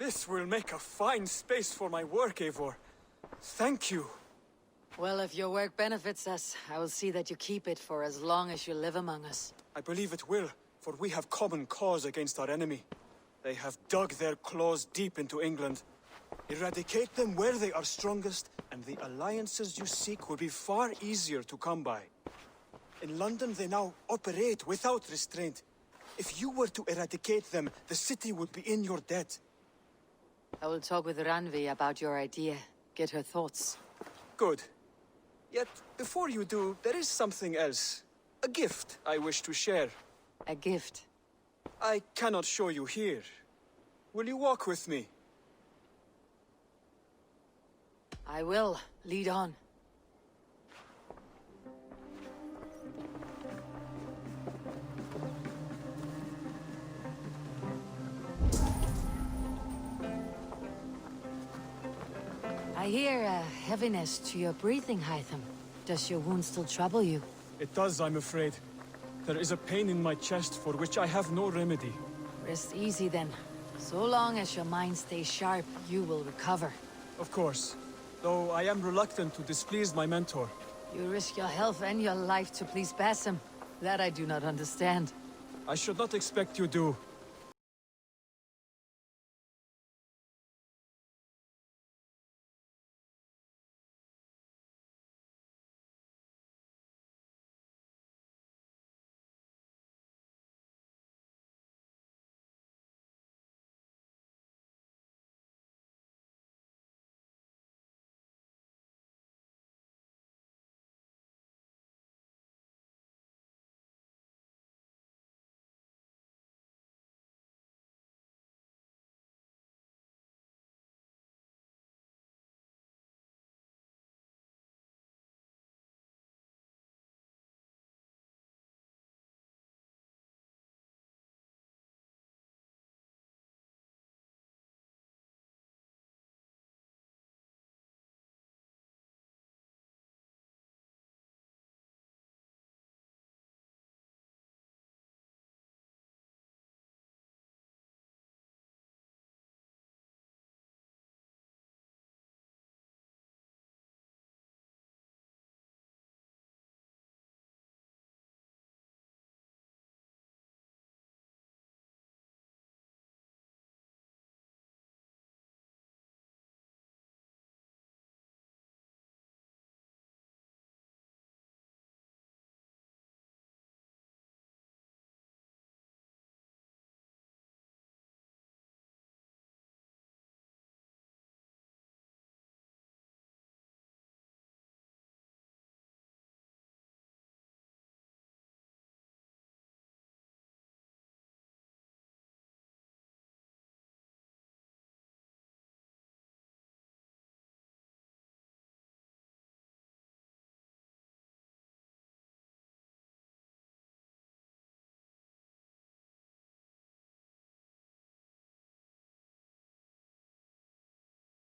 This will make a fine space for my work, Eivor. Thank you. Well, if your work benefits us, I will see that you keep it for as long as you live among us. I believe it will, for we have common cause against our enemy. They have dug their claws deep into England. Eradicate them where they are strongest, and the alliances you seek will be far easier to come by. In London, they now operate without restraint. If you were to eradicate them, the city would be in your debt. I will talk with Ranvi about your idea. Get her thoughts. Good. Yet, before you do, there is something else. A gift I wish to share. A gift? I cannot show you here. Will you walk with me? I will. Lead on. I hear a heaviness to your breathing, Hytham. Does your wound still trouble you? It does, I'm afraid. There is a pain in my chest for which I have no remedy. Rest easy then. So long as your mind stays sharp, you will recover. Of course. Though I am reluctant to displease my mentor. You risk your health and your life to please Basim. That I do not understand. I should not expect you do.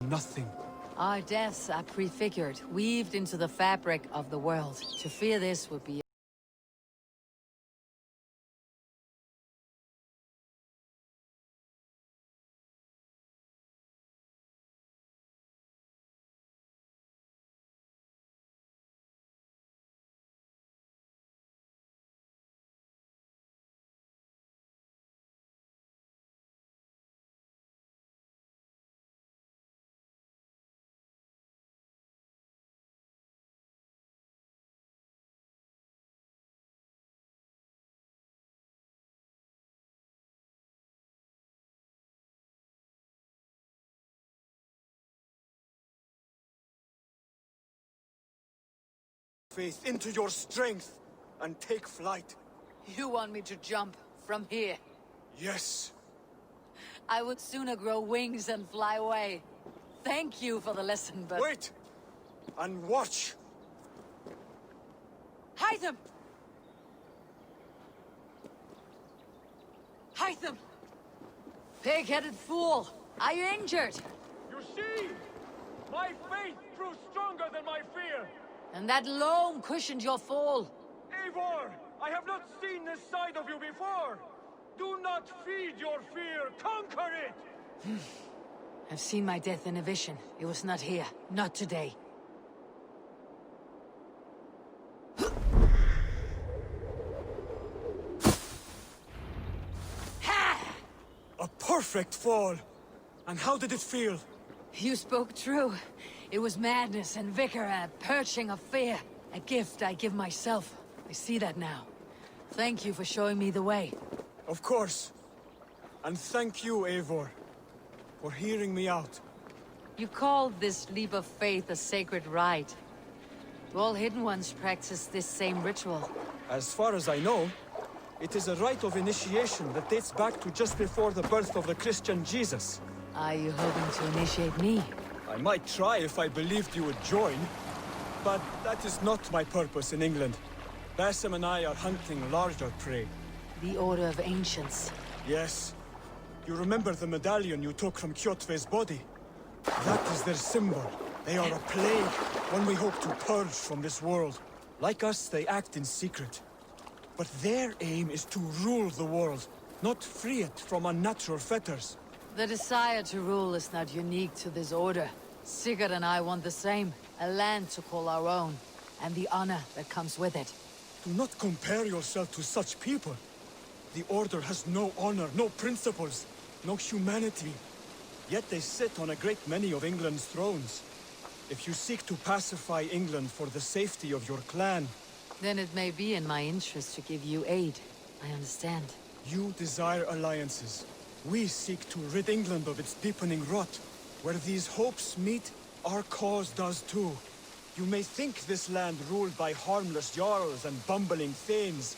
Nothing. Our deaths are prefigured, weaved into the fabric of the world. To fear this would be Faith into your strength and take flight. You want me to jump from here? Yes. I would sooner grow wings and fly away. Thank you for the lesson, but... Wait! And watch! Hytham! Hytham! Pig-headed fool! Are you injured? You see? My faith grew stronger than my fear! And that loam cushioned your fall. Eivor! I have not seen this side of you before! Do not feed your fear, conquer it! I've seen my death in a vision. It was not here. Not today. A perfect fall! And how did it feel? You spoke true. It was madness and vigor, a purging of fear. A gift I give myself. I see that now. Thank you for showing me the way. Of course. And thank you, Eivor, for hearing me out. You called this leap of faith a sacred rite. Do all Hidden Ones practice this same ritual? As far as I know, it is a rite of initiation that dates back to just before the birth of the Christian Jesus. Are you hoping to initiate me? I might try if I believed you would join, but that is not my purpose in England. Basim and I are hunting larger prey. The Order of Ancients. Yes. You remember the medallion you took from Kjotve's body? That is their symbol. They are a plague, one we hope to purge from this world. Like us, they act in secret. But their aim is to rule the world, not free it from unnatural fetters. The desire to rule is not unique to this order. Sigurd and I want the same. A land to call our own, and the honor that comes with it. Do not compare yourself to such people. The Order has no honor, no principles, no humanity. Yet they sit on a great many of England's thrones. If you seek to pacify England for the safety of your clan... Then it may be in my interest to give you aid. I understand. You desire alliances. We seek to rid England of its deepening rot. Where these hopes meet, our cause does too. You may think this land ruled by harmless jarls and bumbling thanes.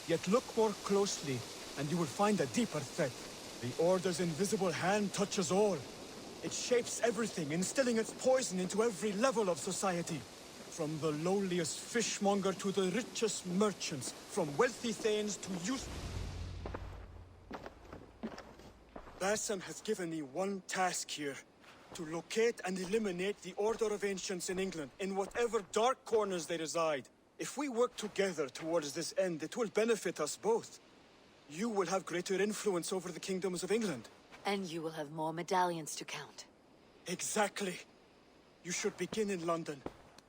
Yet look more closely, and you will find a deeper threat. The Order's invisible hand touches all. It shapes everything, instilling its poison into every level of society. From the lowliest fishmonger to the richest merchants, from wealthy thanes to youth... Basim has given me one task here. To locate and eliminate the Order of Ancients in England, in whatever dark corners they reside. If we work together towards this end, it will benefit us both. You will have greater influence over the kingdoms of England. And you will have more medallions to count. Exactly. You should begin in London.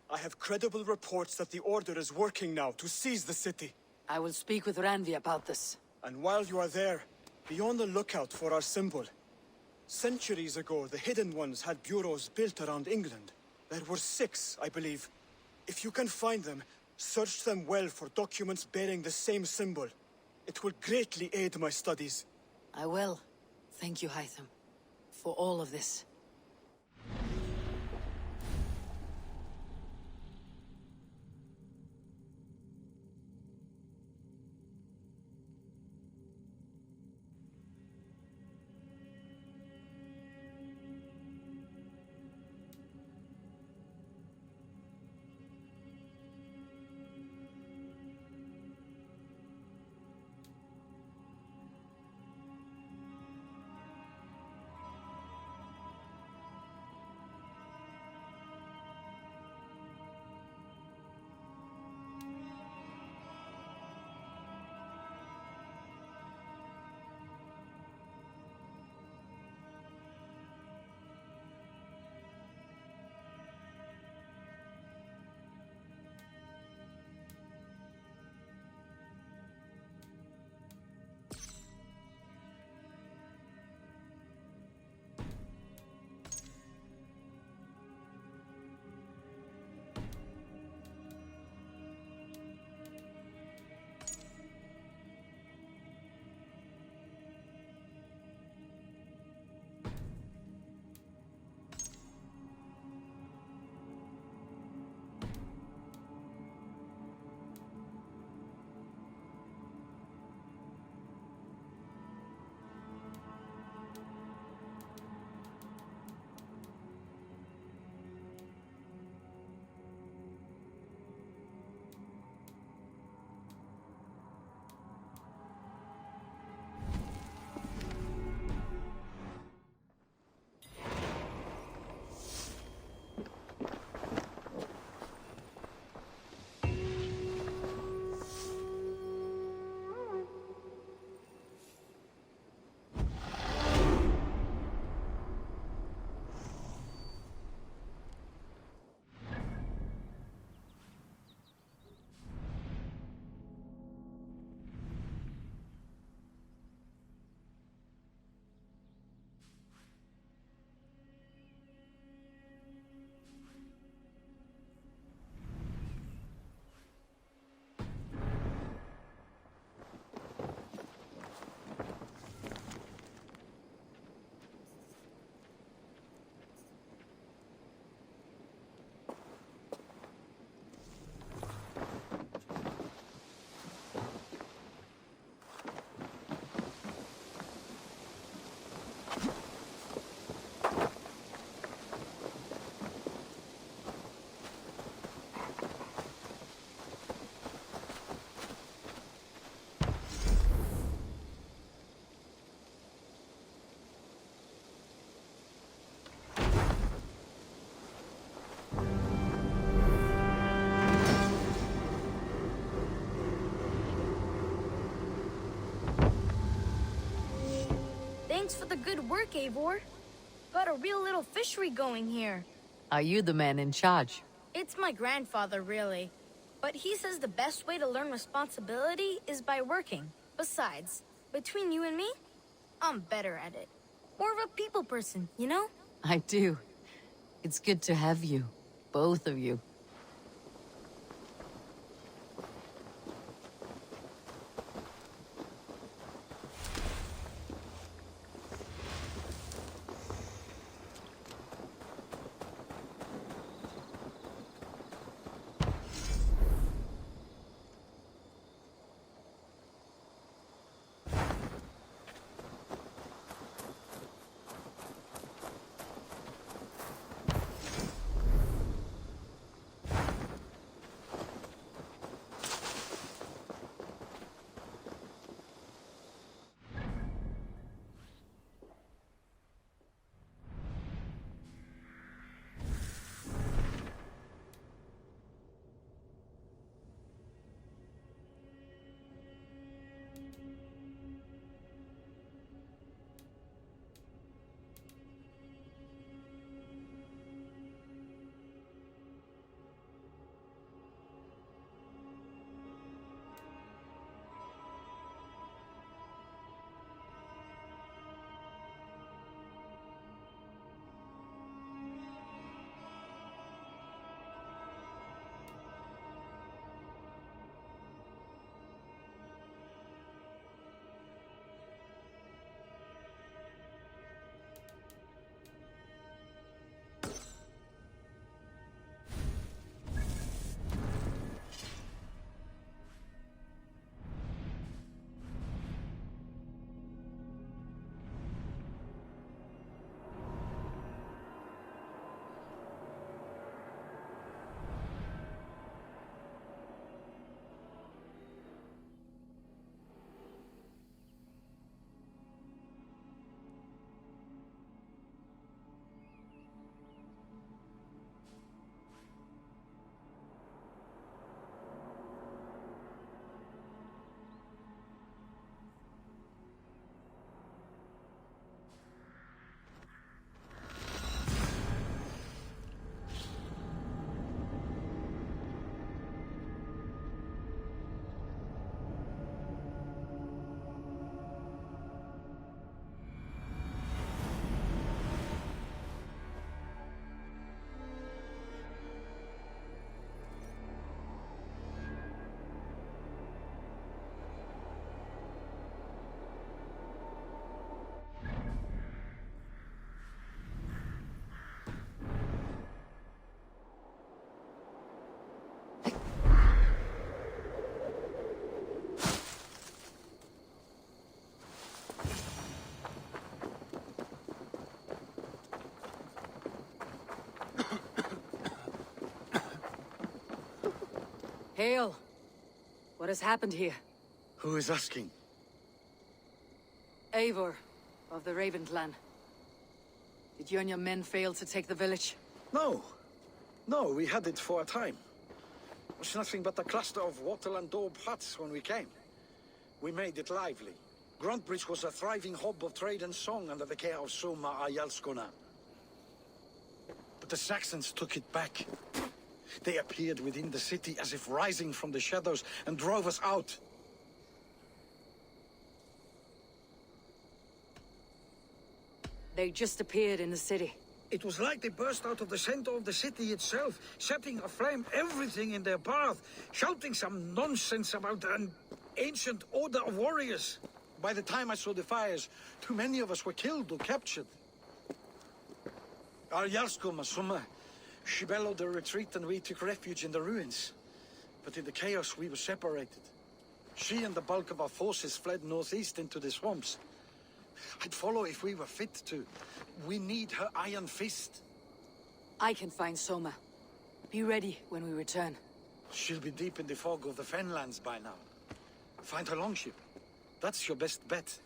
I have credible reports that the Order is working now to seize the city. I will speak with Randvi about this. And while you are there, be on the lookout for our symbol. Centuries ago, the Hidden Ones had bureaus built around England. There were 6, I believe. If you can find them, search them well for documents bearing the same symbol. It will greatly aid my studies. I will. Thank you, Hytham, for all of this. Thanks for the good work, Eivor. Got a real little fishery going here. Are you the man in charge? It's my grandfather, really. But he says the best way to learn responsibility is by working. Besides, between you and me, I'm better at it. More of a people person, you know? I do. It's good to have you. Both of you. Hail! What has happened here? Who is asking? Eivor, of the Raven clan. Did you and your men fail to take the village? No. No, we had it for a time. It was nothing but a cluster of wattle and daub huts when we came. We made it lively. Gruntbridge was a thriving hub of trade and song under the care of Soma Ayalskona. But the Saxons took it back. They appeared within the city as if rising from the shadows and drove us out. They just appeared in the city. It was like they burst out of the center of the city itself, setting aflame everything in their path, shouting some nonsense about an ancient order of warriors. By the time I saw the fires, too many of us were killed or captured. Our Yarsko Masuma, she bellowed a retreat and we took refuge in the ruins. But in the chaos we were separated. She and the bulk of our forces fled northeast into the swamps. I'd follow if we were fit to. We need her iron fist. I can find Soma. Be ready when we return. She'll be deep in the fog of the Fenlands by now. Find her longship. That's your best bet.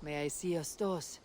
May I see your stores?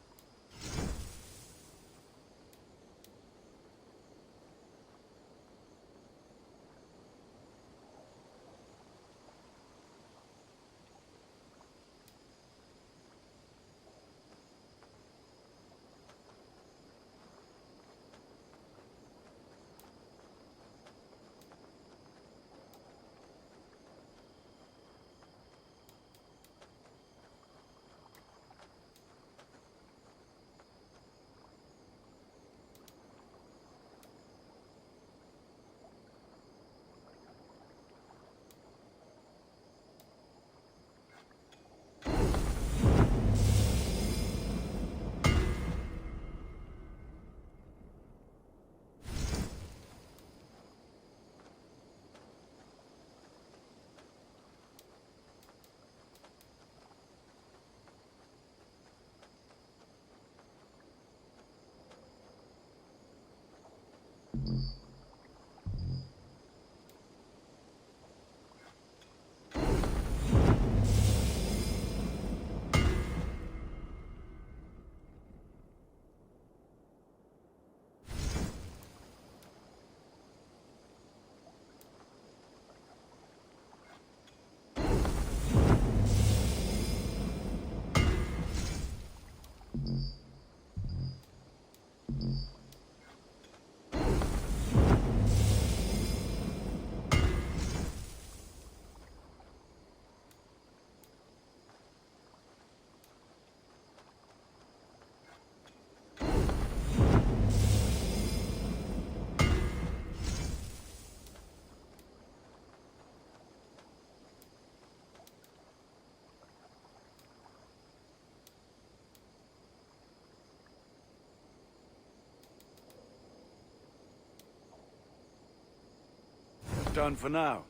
Done for now.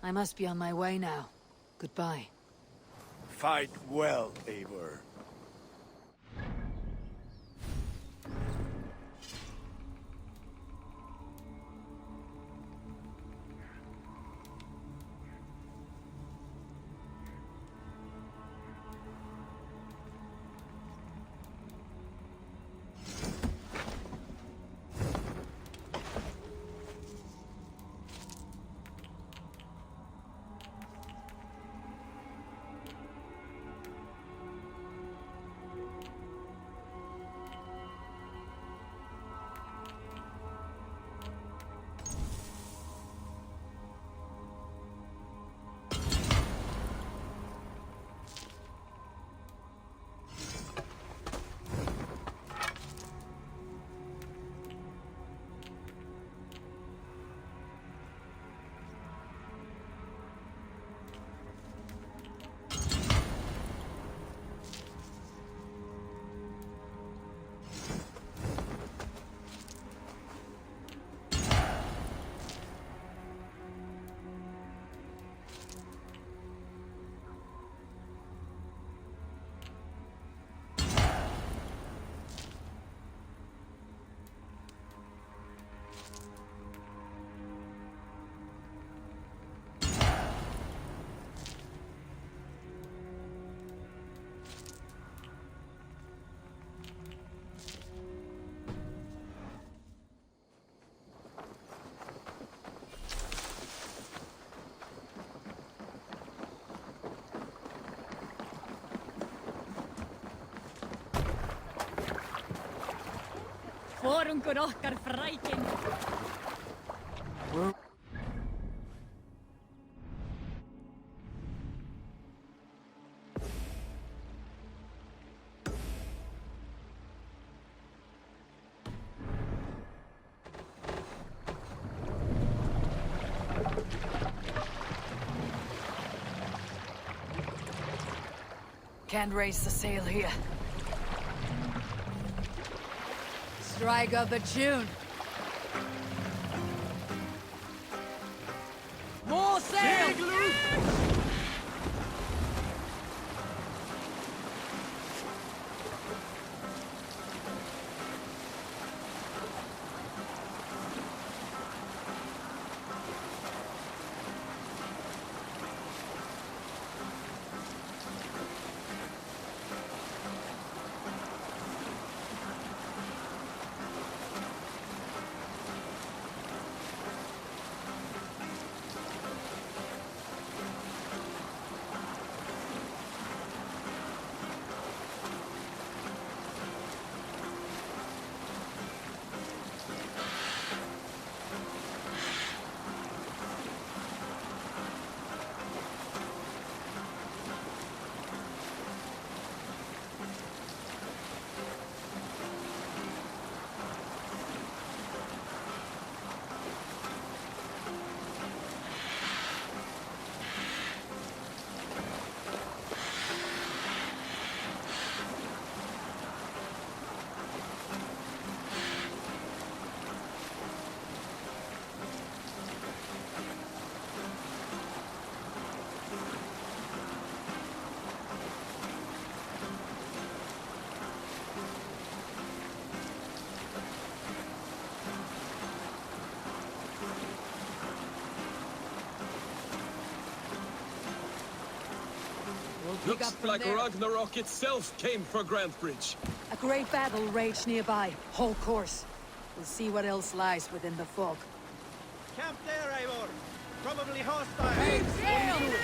I must be on my way now. Goodbye. Fight well, Eivor. Forungur okkar frækin. Can't raise the sail here. Strike up a tune. More sail! Pick Looks up from like there. Ragnarok itself came for Grantebridge. A great battle raged nearby. Hold course. We'll see what else lies within the fog. Camp there, Eivor. Probably hostile. Big sail!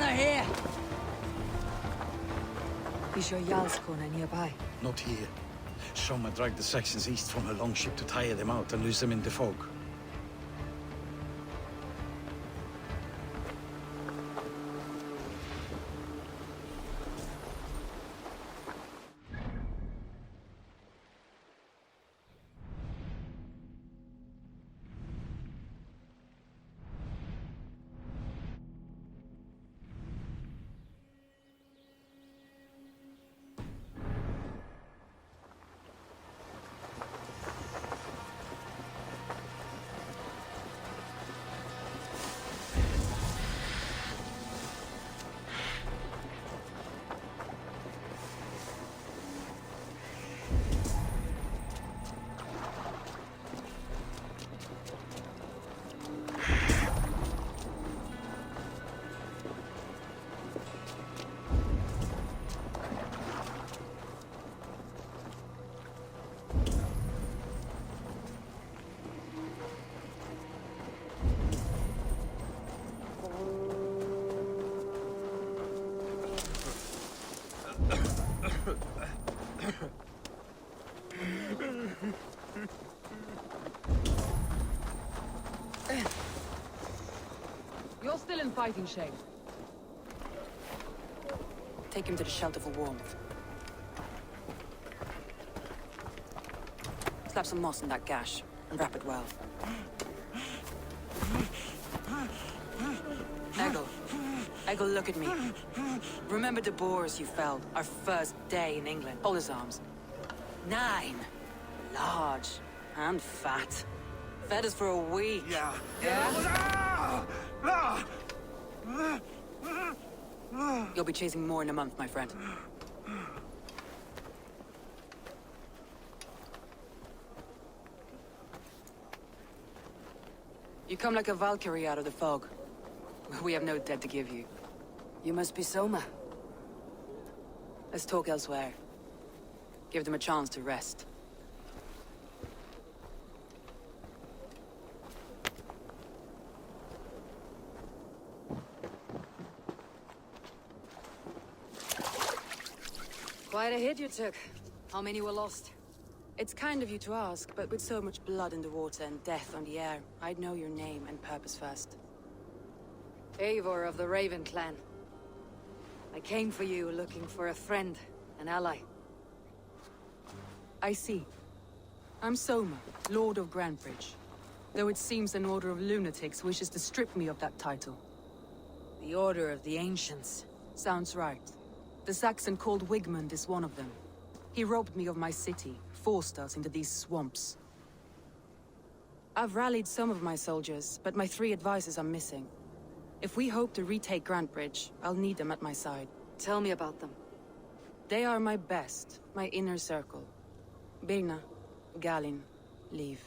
father here! Is your Jarlskona nearby? Not here. Soma dragged the Saxons east from her longship to tire them out and lose them in the fog. You're still in fighting shape. Take him to the shelter for warmth. Slap some moss in that gash, and wrap it well. Eggle, look at me. Remember the boars you felled, our first day in England? Hold his arms. 9. Large. And fat. Fed us for a week. Yeah. You'll be chasing more in a month, my friend. You come like a Valkyrie out of the fog. We have no debt to give you. You must be Soma. Let's talk elsewhere. Give them a chance to rest. Quite a hit you took. How many were lost? It's kind of you to ask, but with so much blood in the water and death on the air, I'd know your name and purpose first. Eivor of the Raven clan. I came for you looking for a friend, an ally. I see. I'm Soma, Lord of Grantebridge. Though it seems an order of lunatics wishes to strip me of that title. The Order of the Ancients. Sounds right. The Saxon called Wigmund is one of them. He robbed me of my city, forced us into these swamps. I've rallied some of my soldiers, but my 3 advisors are missing. If we hope to retake Grantebridge, I'll need them at my side. Tell me about them. They are my best, my inner circle. Birna, Galin, Leave.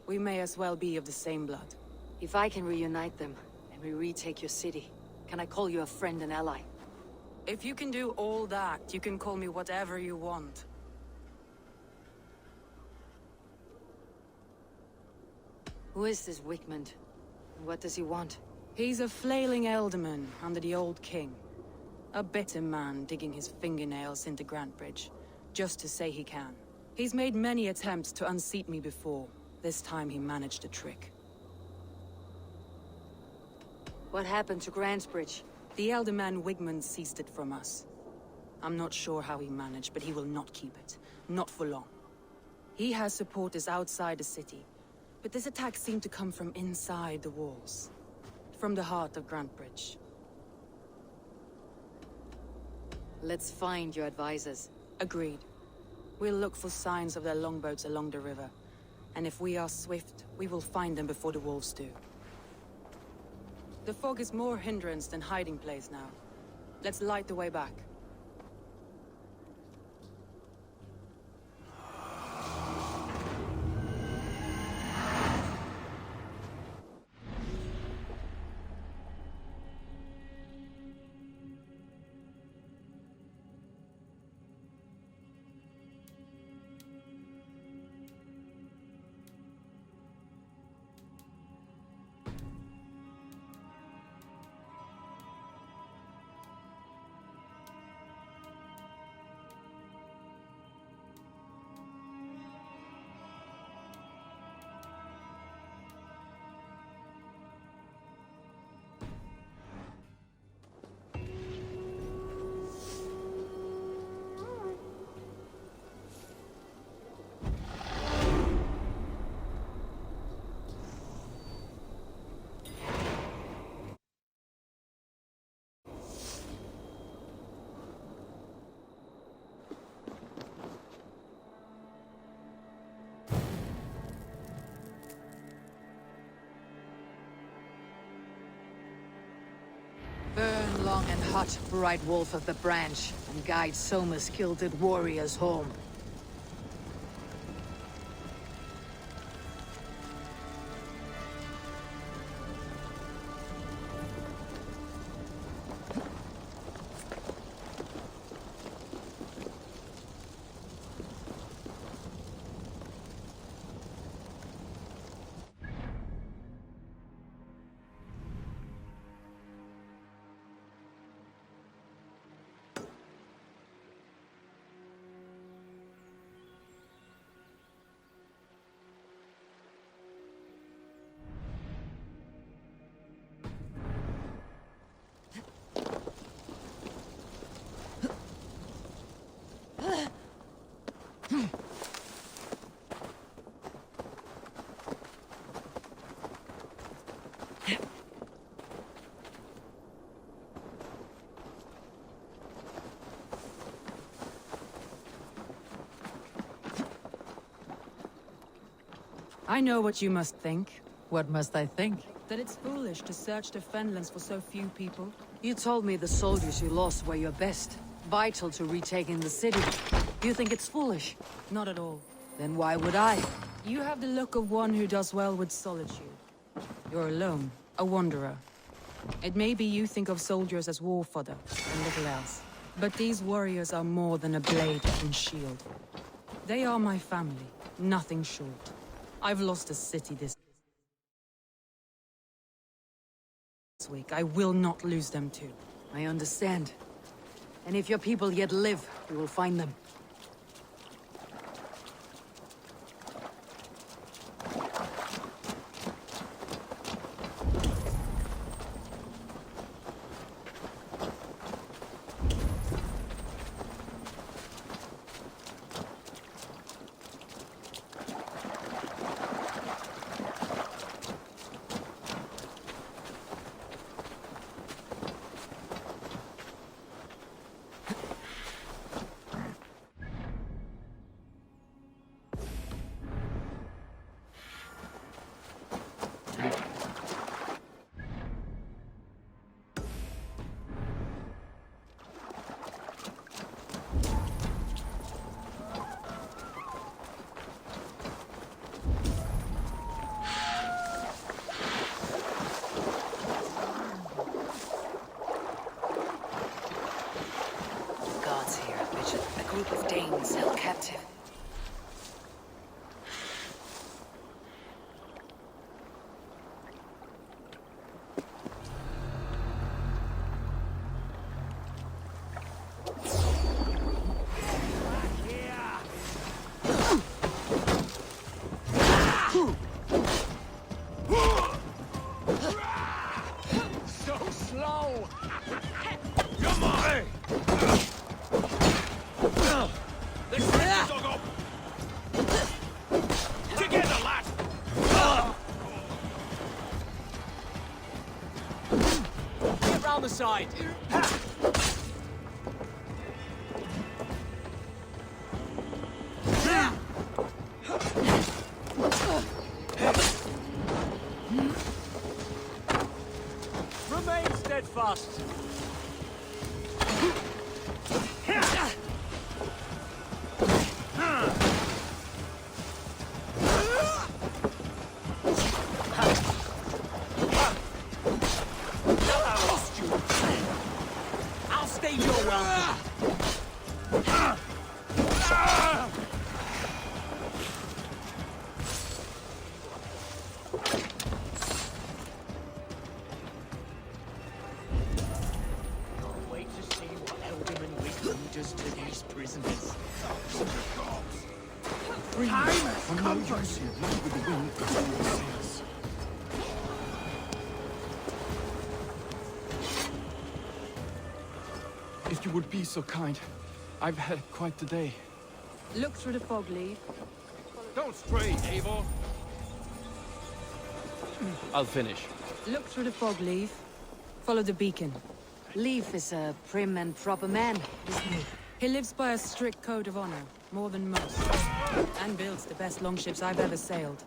We may as well be of the same blood. If I can reunite them, and we retake your city, can I call you a friend and ally? If you can do all that, you can call me whatever you want. Who is this Wigmund? And what does he want? He's a flailing elderman under the old king. A bitter man digging his fingernails into Grantebridge, just to say he can. He's made many attempts to unseat me before. This time he managed a trick. What happened to Grantebridge? The elderman Wigmund seized it from us. I'm not sure how he managed, but he will not keep it. Not for long. He has supporters outside the city, but this attack seemed to come from inside the walls. From the heart of Grantebridge. Let's find your advisors. Agreed. We'll look for signs of their longboats along the river. And if we are swift, we will find them before the wolves do. The fog is more hindrance than hiding place now. Let's light the way back. long and hot, bright wolf of the branch, and guide Soma's kilted warriors home. I know what you must think. What must I think? That it's foolish to search the Fenlands for so few people. You told me the soldiers you lost were your best. Vital to retaking the city. You think it's foolish? Not at all. Then why would I? You have the look of one who does well with solitude. You're alone, a wanderer. It may be you think of soldiers as war fodder, and little else. But these warriors are more than a blade and shield. They are my family, nothing short. I've lost a city this week. I will not lose them too. I understand. And if your people yet live, we will find them. Guards here, Bishop. A group of Danes held captive. Round the side. Remain steadfast. I'll stage your welcome. Can't wait to see what Alderman Wisdom does to these prisoners. If you would be so kind, I've had quite the day. Look through the fog, Leaf. Don't stray, Eivor. I'll finish. Look through the fog, Leaf. Follow the beacon. Leaf is a prim and proper man, isn't he? He lives by a strict code of honor, more than most. And builds the best longships I've ever sailed.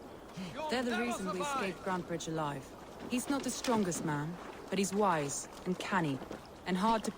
They're the reason we escaped Grantebridge alive. He's not the strongest man, but he's wise and canny. and hard to...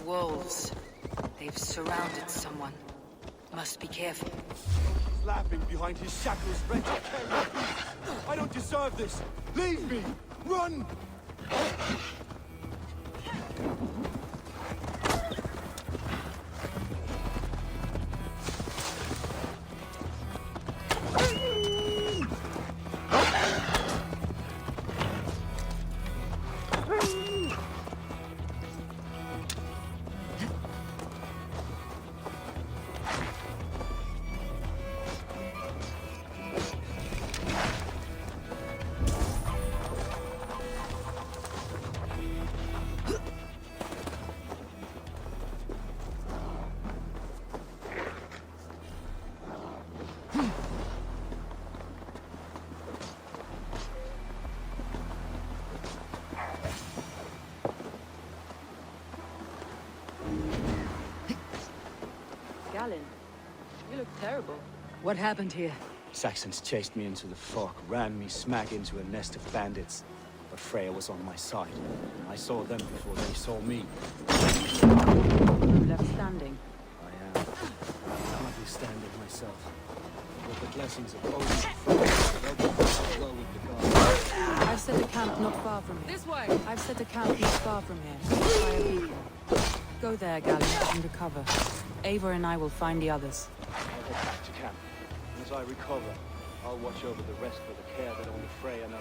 Wolves. They've surrounded someone. Must be careful. He's laughing behind his shackles, wretched carrion beast. I don't deserve this. Leave me. Run. Galen, you look terrible. What happened here? Saxons chased me into the fog, ran me smack into a nest of bandits. But Freya was on my side. I saw them before they saw me. You're left standing. I am. Hardly standing myself. With the blessings of Odin, well with the gods. I've set a camp not far from here. This way! I've set a camp not far from here. By a beacon. Go there, Galen, under cover. Eivor and I will find the others. I'll head back to camp. And as I recover, I'll watch over the rest with a care that only Freya knows.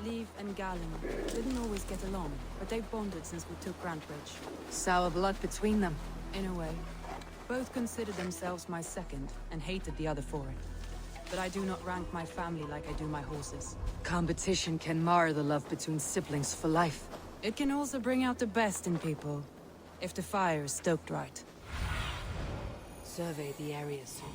Leave and Galen didn't always get along, but they've bonded since we took Grantbridge. Sour blood between them. In a way. Both considered themselves my second, and hated the other for it. But I do not rank my family like I do my horses. Competition can mar the love between siblings for life. It can also bring out the best in people, if the fire is stoked right. Survey the area soon.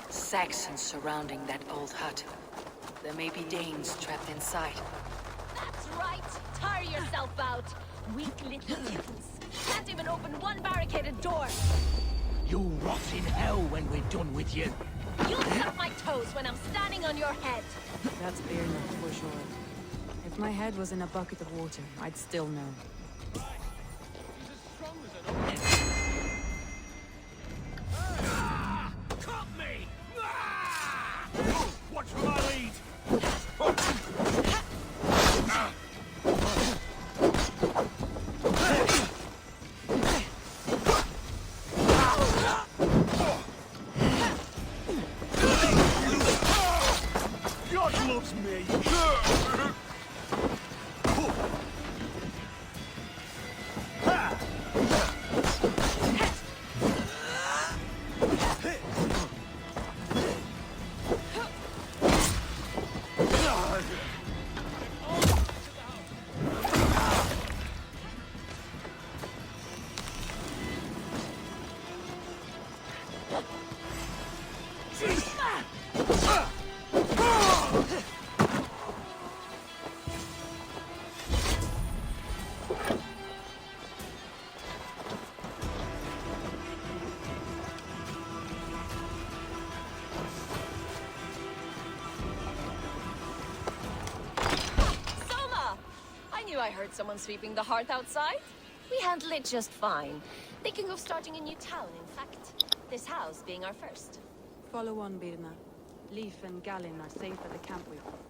Saxons surrounding that old hut. There may be Danes trapped inside. That's right! Tire yourself out! Weak little kittens. Can't even open one barricaded door! You'll rot in hell when we're done with you. You'll suck my toes when I'm standing on your head! That's clear enough for sure. If my head was in a bucket of water, I'd still know. Cut me! Ah! God loves me! I heard someone sweeping the hearth outside. We handle it just fine. Thinking of starting a new town, in fact. This house being our first. Follow on, Birna. Leif and Gallin are safe at the camp with you.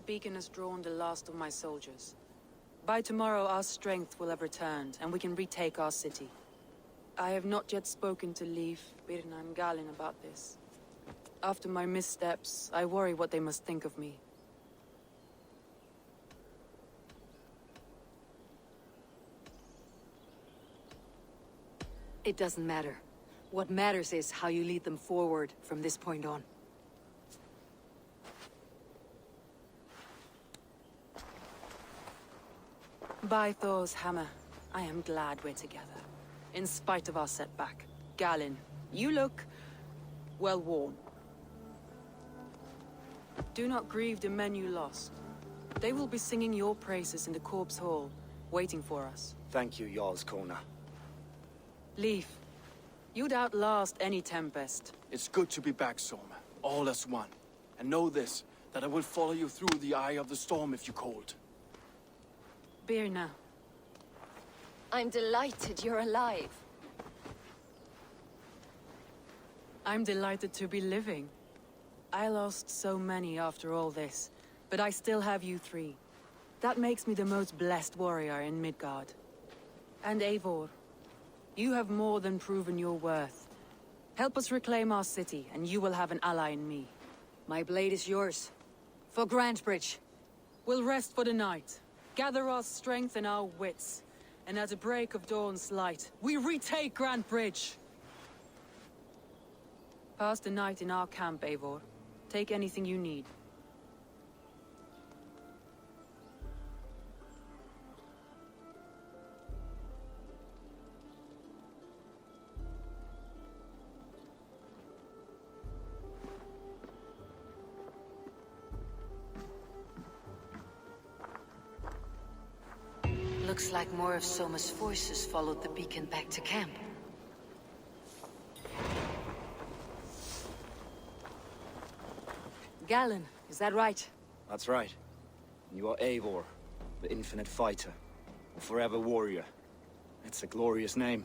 beacon has drawn the last of my soldiers. By tomorrow, our strength will have returned, and we can retake our city. I have not yet spoken to Leif, Birna, and Galin about this. After my missteps, I worry what they must think of me. It doesn't matter. What matters is how you lead them forward from this point on. By Thor's hammer, I am glad we're together. In spite of our setback. Galin, you look well worn. Do not grieve the men you lost. They will be singing your praises in the Corpse Hall, waiting for us. Thank you, Jarl's Kona. Leif, you'd outlast any tempest. It's good to be back, Soma. All as one. And know this, that I will follow you through the eye of the storm if you called. Birna. I'm delighted you're alive. I'm delighted to be living. I lost so many after all this, but I still have you three. That makes me the most blessed warrior in Midgard. And Eivor, you have more than proven your worth. Help us reclaim our city, and you will have an ally in me. My blade is yours. For Grantebridge. We'll rest for the night, gather our strength and our wits, and at the break of dawn's light, we retake Grantebridge! Pass the night in our camp, Eivor. Take anything you need. Looks like more of Soma's forces followed the beacon back to camp. Galin, is that right? That's right. You are Eivor, the infinite fighter, the forever warrior. It's a glorious name.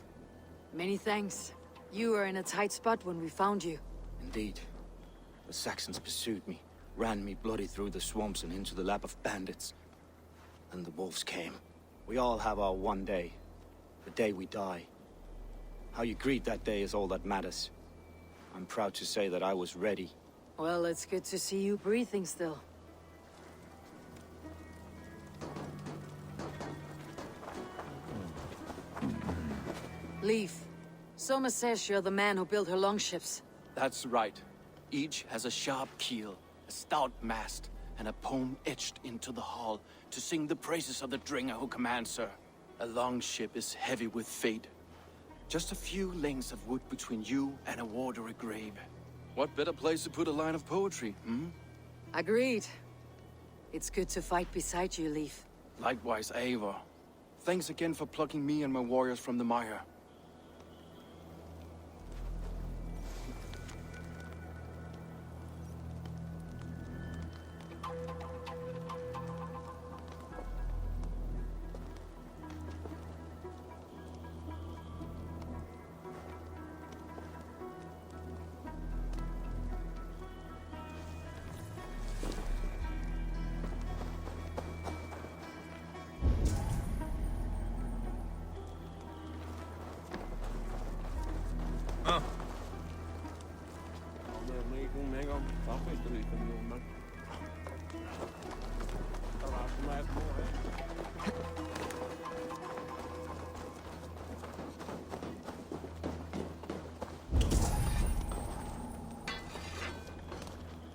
Many thanks. You were in a tight spot when we found you. Indeed. The Saxons pursued me, ran me bloody through the swamps and into the lap of bandits. And the wolves came. We all have our one day. The day we die. How you greet that day is all that matters. I'm proud to say that I was ready. Well, it's good to see you breathing still. Leif, Soma says you're the man who built her longships. That's right. Each has a sharp keel, a stout mast, and a poem etched into the hull to sing the praises of the Dringer who commands her. A longship is heavy with fate. Just a few lengths of wood between you and a watery grave. What better place to put a line of poetry, hmm? Agreed. It's good to fight beside you, Leif. Likewise, Eivor. Thanks again for plucking me and my warriors from the mire.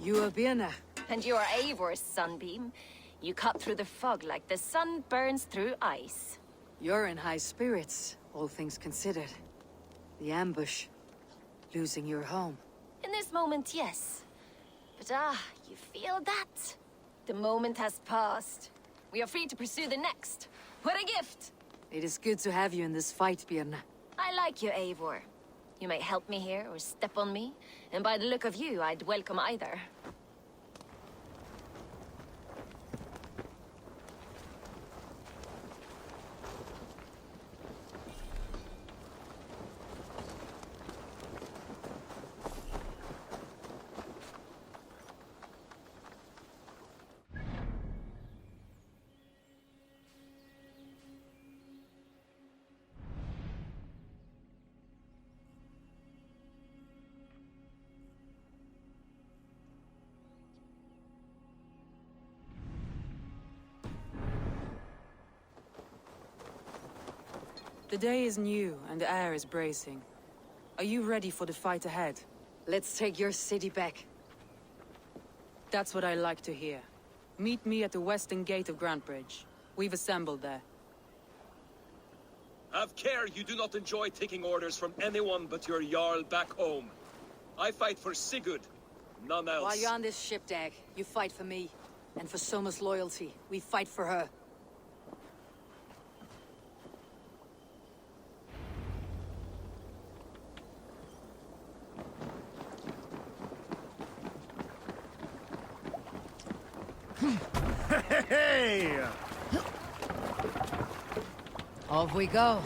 You are Birna. And you are Eivor's sunbeam. You cut through the fog like the sun burns through ice. You're in high spirits, all things considered. The ambush. Losing your home. In this moment, yes. But you feel that? The moment has passed. We are free to pursue the next. What a gift! It is good to have you in this fight, Birna. I like you, Eivor. You may help me here or step on me, and by the look of you, I'd welcome either. The day is new, and the air is bracing. Are you ready for the fight ahead? Let's take your city back. That's what I like to hear. Meet me at the western gate of Grantbridge. We've assembled there. Have care you do not enjoy taking orders from anyone but your Jarl back home. I fight for Sigurd, none else. While you're on this ship, Dag, you fight for me. And for Soma's loyalty, we fight for her. Hey! Off we go.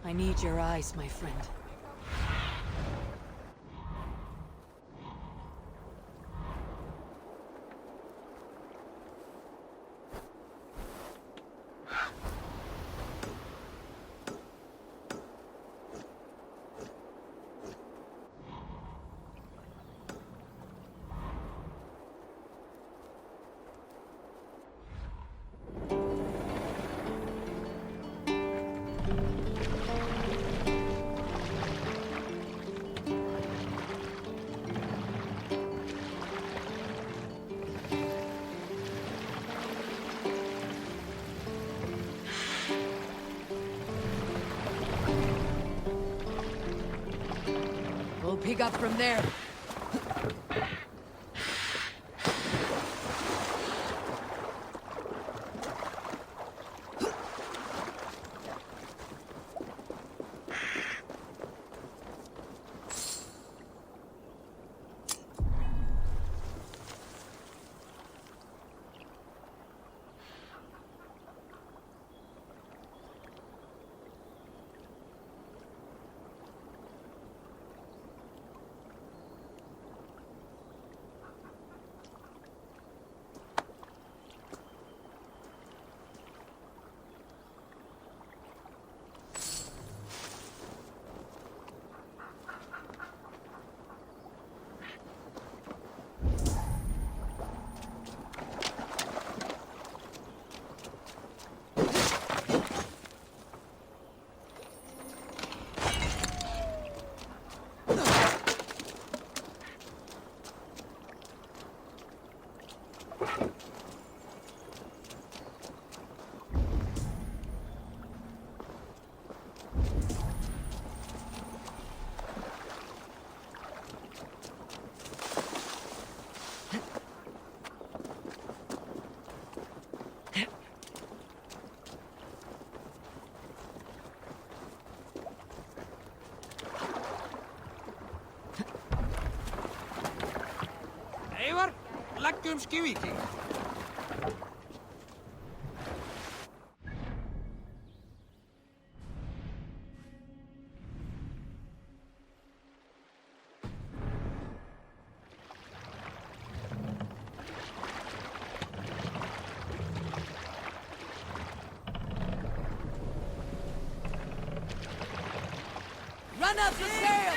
I need your eyes, my friend. We'll pick up from there. Eivor, läggum skiviki. Run up the sail!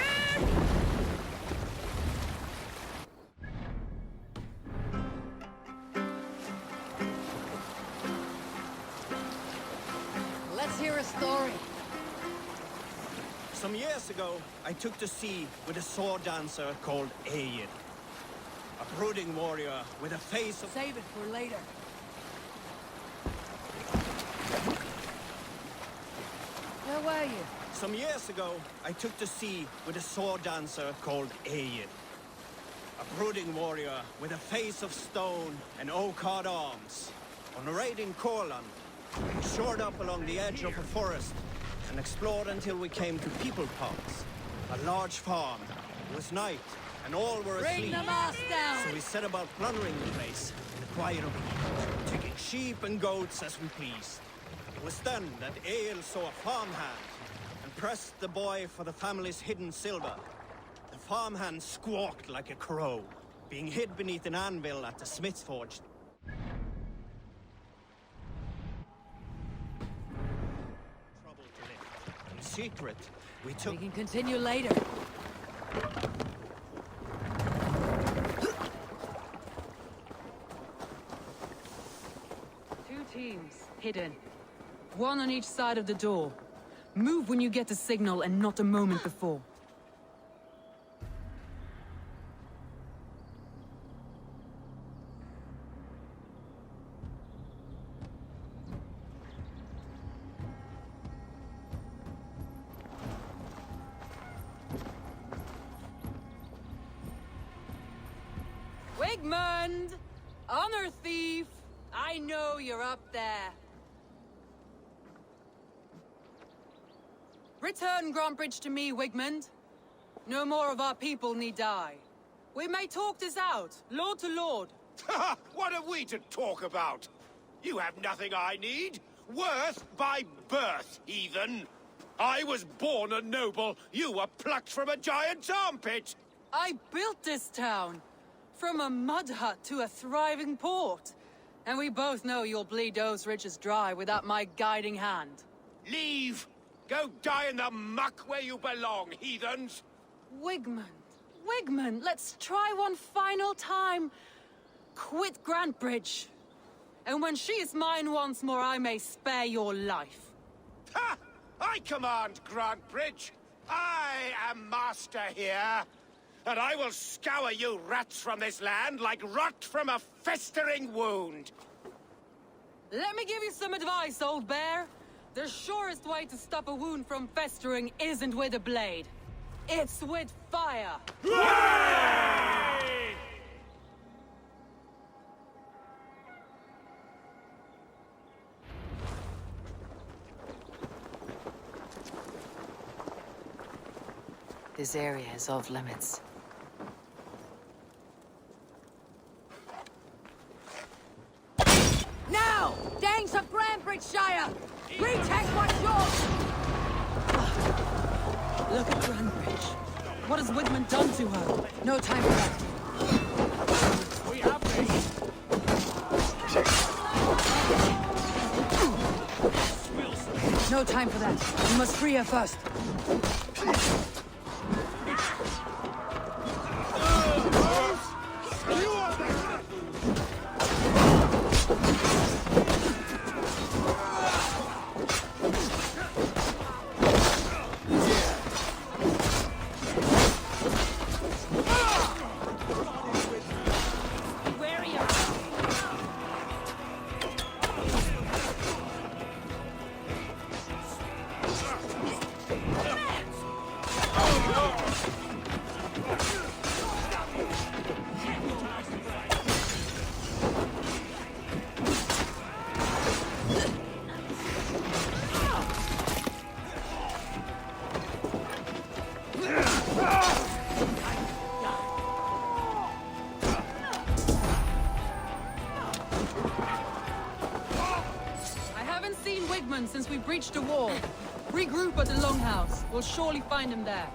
Let's hear a story. Some years ago, I took to sea with a sword dancer called Aed. A brooding warrior with a face of... Save it for later. Where were you? Some years ago, I took to sea with a sword dancer called Aed. A brooding warrior with a face of stone and oak-hard arms. On a raid in Courland, we shored up along the edge of a forest and explored until we came to People Pots, a large farm. It was night, and all were Bring asleep. the mast down! So we set about plundering the place in the quiet of the evening, taking sheep and goats as we pleased. It was then that Ale saw a farmhand and pressed the boy for the family's hidden silver. The farmhand squawked like a crow, being hid beneath an anvil at the smith's forge. secret. We We took... can continue later. Two teams, hidden. One on each side of the door. Move when you get the signal and not a moment before. Wigmund! Honor thief! I know you're up there. Return Grantbridge to me, Wigmund. No more of our people need die. We may talk this out, lord to lord. What have we to talk about? You have nothing I need. Worth by birth, heathen. I was born a noble. You were plucked from a giant's armpit. I built this town. From a mud hut to a thriving port. And we both know you'll bleed those riches dry without my guiding hand. Leave. Go die in the muck where you belong, heathens. Wigmund, let's try one final time. Quit Grantbridge. And when she is mine once more, I may spare your life. Ha! I command Grantbridge. I am master here. And I will scour you rats from this land like rot from a festering wound. Let me give you some advice, old bear. The surest way to stop a wound from festering isn't with a blade. It's with fire. This area is off limits. Now! Danes of Grantbridgeshire! Retake what's yours! Look at Grantbridge. What has Wigmund done to her? No time for that. We have No time for that. We must free her first. Since we breached the wall. Regroup at the Longhouse. We'll surely find him there.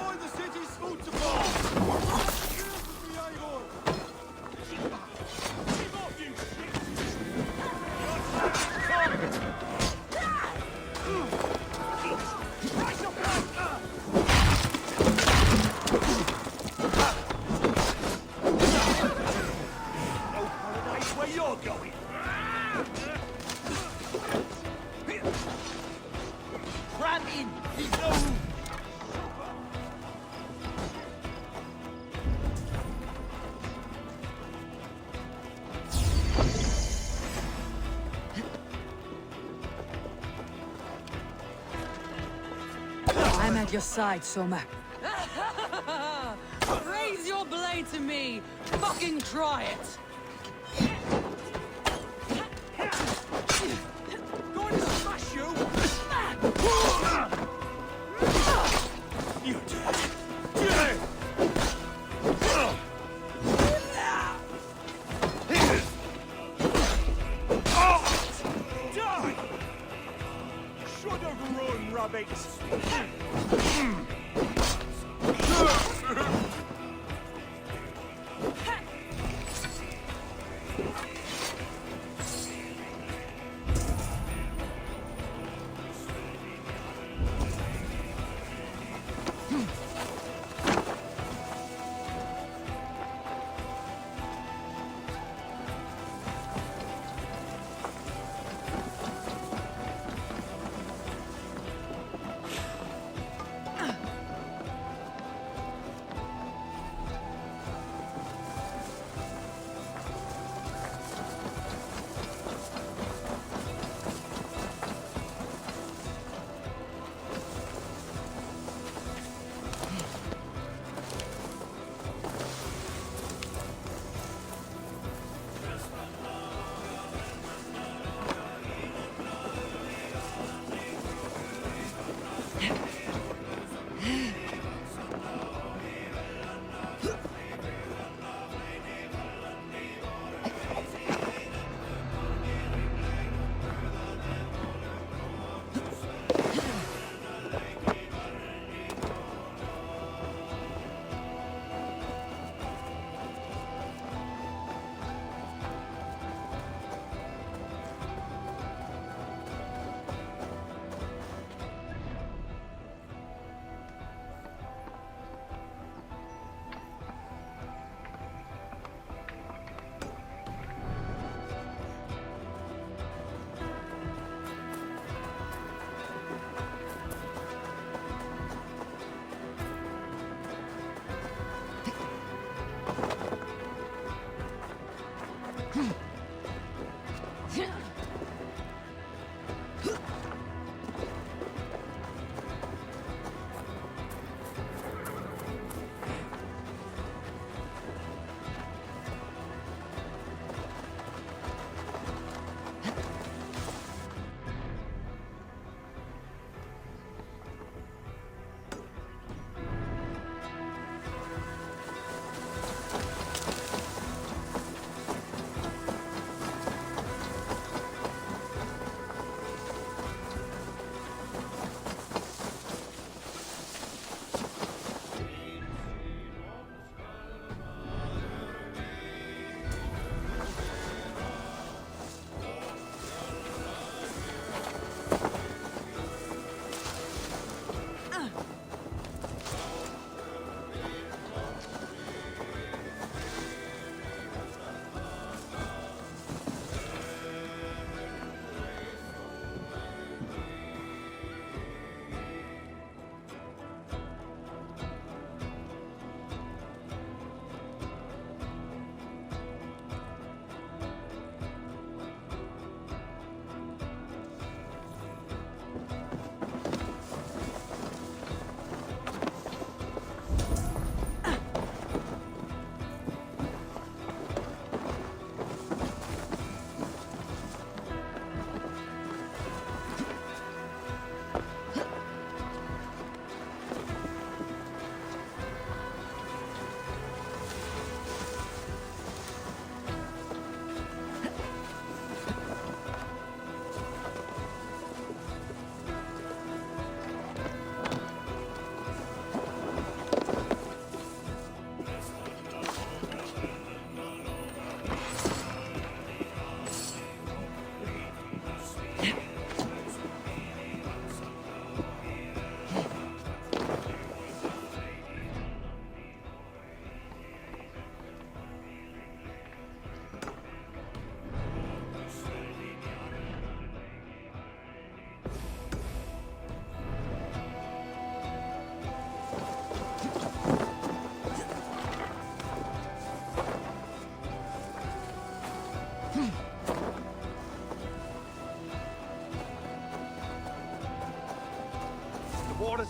Destroy the city's food supply! Where you're going? Cram in! He's no... I'm at your side, Soma. Raise your blade to me! Fucking try it! Going to smash you! You did. Die! Should have run, rabbits!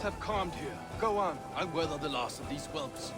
Things have calmed here. Go on. I'll weather the loss of these whelps.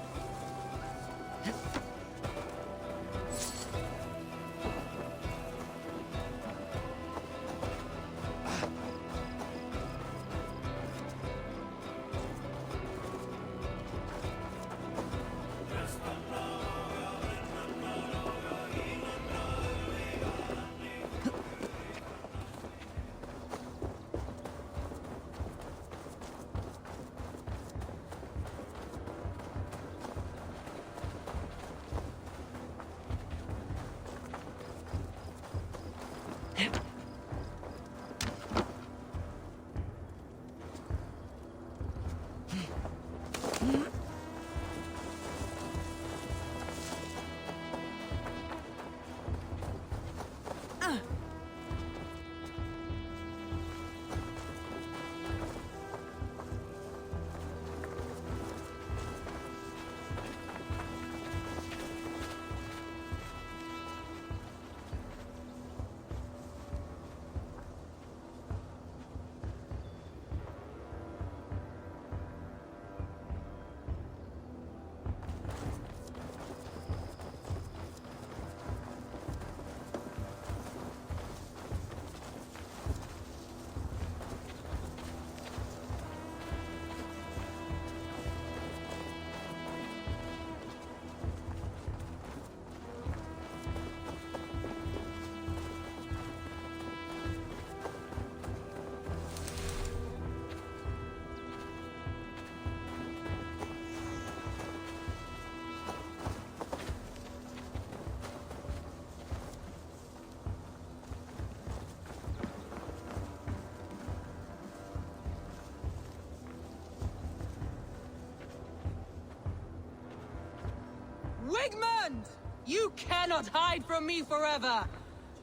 Wigmund! You cannot hide from me forever!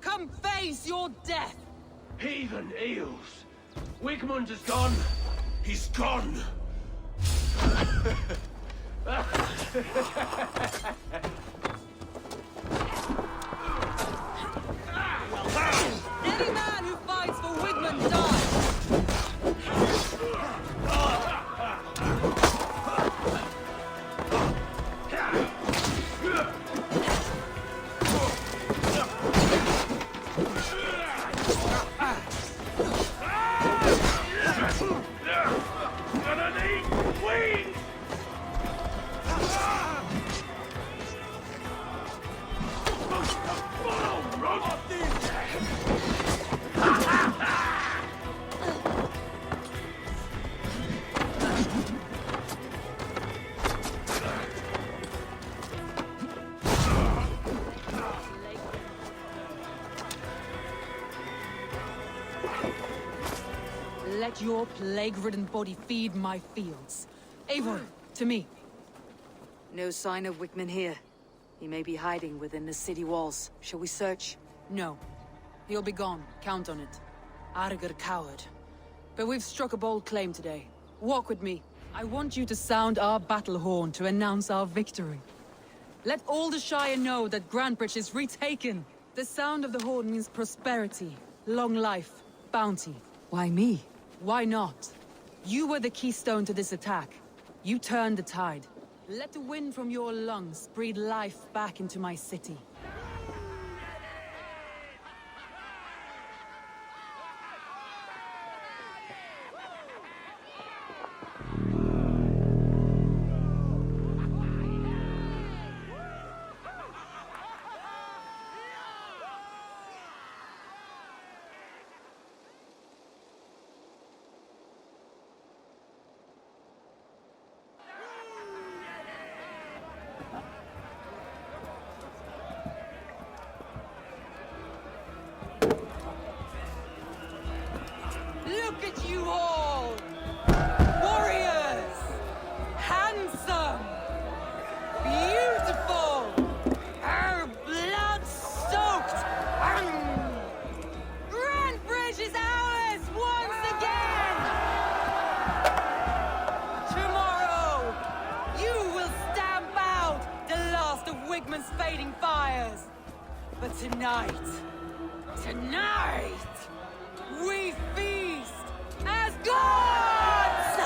Come face your death! Heathen eels! Wigmund is gone! He's gone! Any man who fights for Wigmund dies! Let your plague-ridden body feed my fields. Eivor, to me. No sign of Wickman here. He may be hiding within the city walls. Shall we search? No. He'll be gone. Count on it. Arger coward. But we've struck a bold claim today. Walk with me. I want you to sound our battle horn to announce our victory. Let all the Shire know that Grantbridge is retaken. The sound of the horn means prosperity, long life, bounty. Why me? Why not? You were the keystone to this attack. You turned the tide. Let the wind from your lungs breathe life back into my city. Look at you all! Warriors! Handsome! Beautiful! Blood-soaked! Grantbridge is ours once again! Tomorrow, you will stamp out the last of Wigmund's fading fires. But tonight, we feast as gods!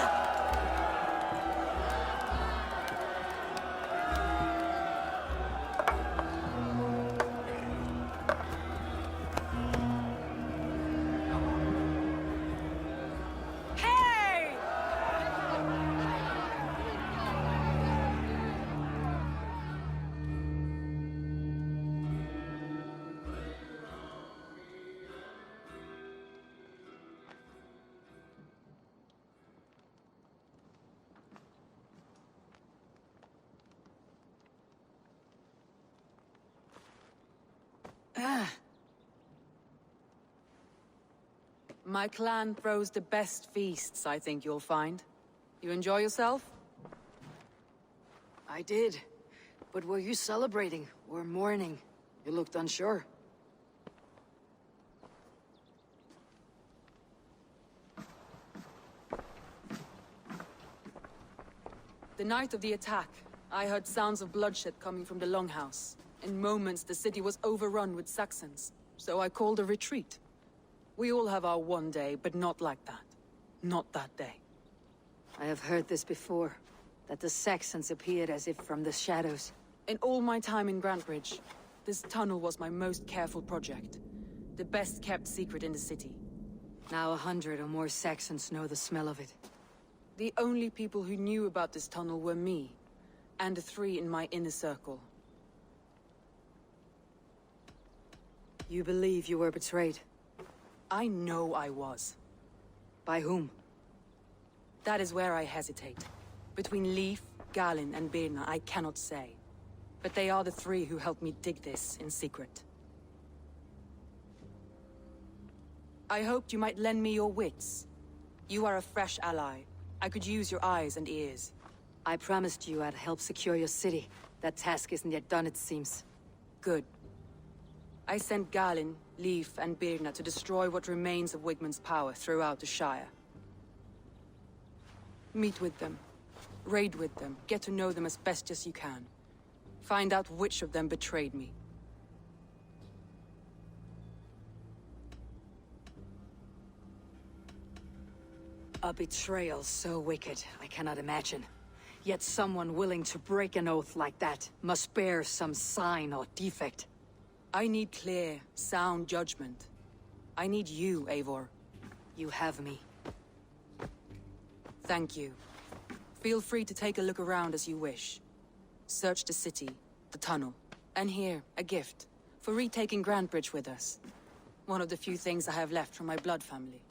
My clan throws the best feasts, I think you'll find. You enjoy yourself? I did. But were you celebrating or mourning? You looked unsure. The night of the attack, I heard sounds of bloodshed coming from the Longhouse. In moments, the city was overrun with Saxons, so I called a retreat. We all have our one day, but not like that. Not that day. I have heard this before, that the Saxons appeared as if from the shadows. In all my time in Grantbridge, this tunnel was my most careful project. The best kept secret in the city. Now 100 or more Saxons know the smell of it. The only people who knew about this tunnel were me, and the 3 in my inner circle. You believe you were betrayed? I know I was. By whom? That is where I hesitate. Between Leif, Galin, and Birna, I cannot say. But they are the 3 who helped me dig this in secret. I hoped you might lend me your wits. You are a fresh ally. I could use your eyes and ears. I promised you I'd help secure your city. That task isn't yet done, it seems. Good. I sent Galin, Leif, and Birna to destroy what remains of Wigmund's power throughout the Shire. Meet with them. Raid with them. Get to know them as best as you can. Find out which of them betrayed me. A betrayal so wicked, I cannot imagine. Yet someone willing to break an oath like that must bear some sign or defect. I need clear, sound judgment. I need you, Eivor. You have me. Thank you. Feel free to take a look around as you wish. Search the city, the tunnel, and here, a gift, for retaking Grantbridge with us. One of the few things I have left from my blood family.